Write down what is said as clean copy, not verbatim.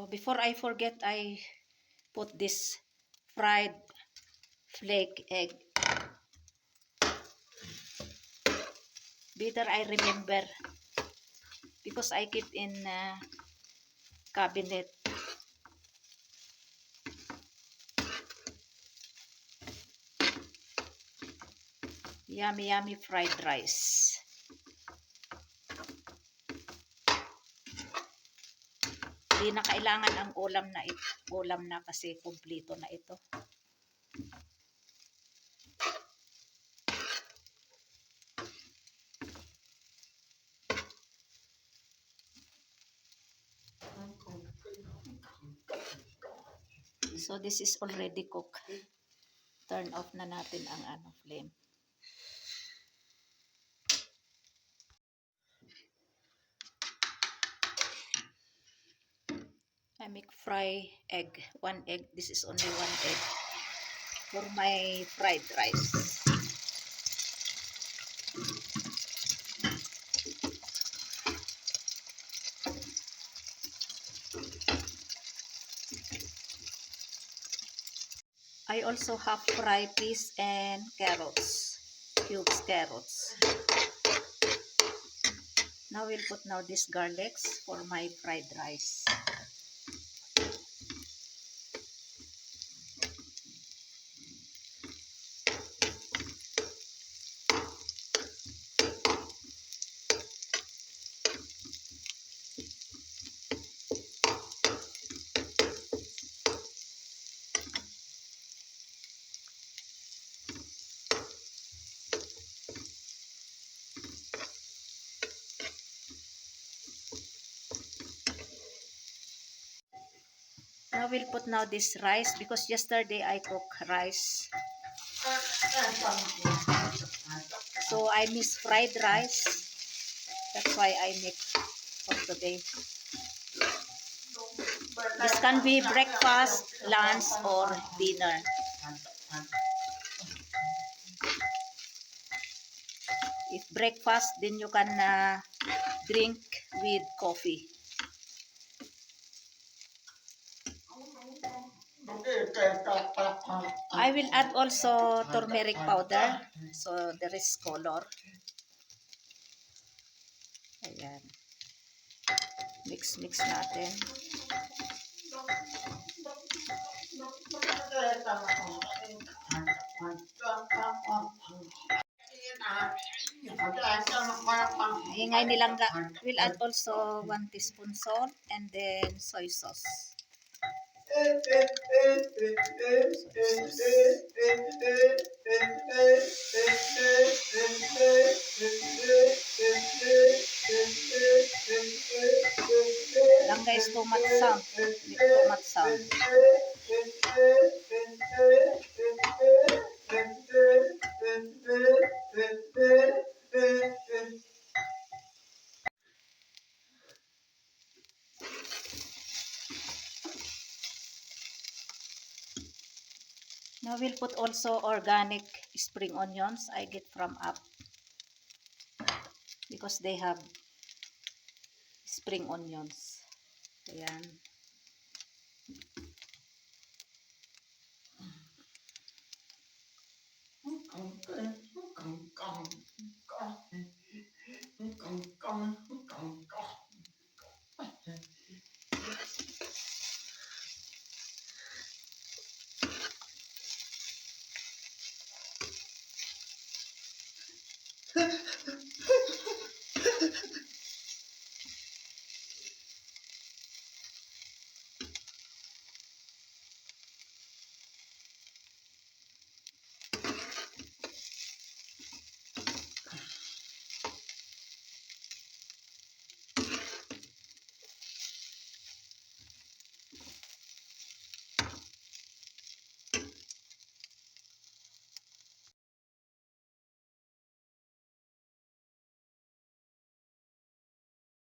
So before I forget, I put this fried flake egg. Better I remember because I keep in cabinet. Yummy, yummy fried rice. Hindi na kailangan ang ulam na ito. Ulam na kasi kumpleto na ito. So this is already cooked. Turn off na natin ang flame. I make fry egg. 1 egg. This is only 1 egg for my fried rice. I also have fry peas and carrots. Cubes carrots. Now we'll put this garlics for my fried rice. Now we'll put this rice because yesterday I cooked rice. So I miss fried rice. That's why I make for today. This can be breakfast, lunch, or dinner. If breakfast, then you can drink with coffee. I will add also turmeric powder so there is color. Ayan. Mix natin. Ingay nilangga. We'll add also 1 teaspoon salt and then soy sauce. Langga is too much sound. Too much sound. Now we'll put also organic spring onions I get from Up because they have spring onions. Ayan.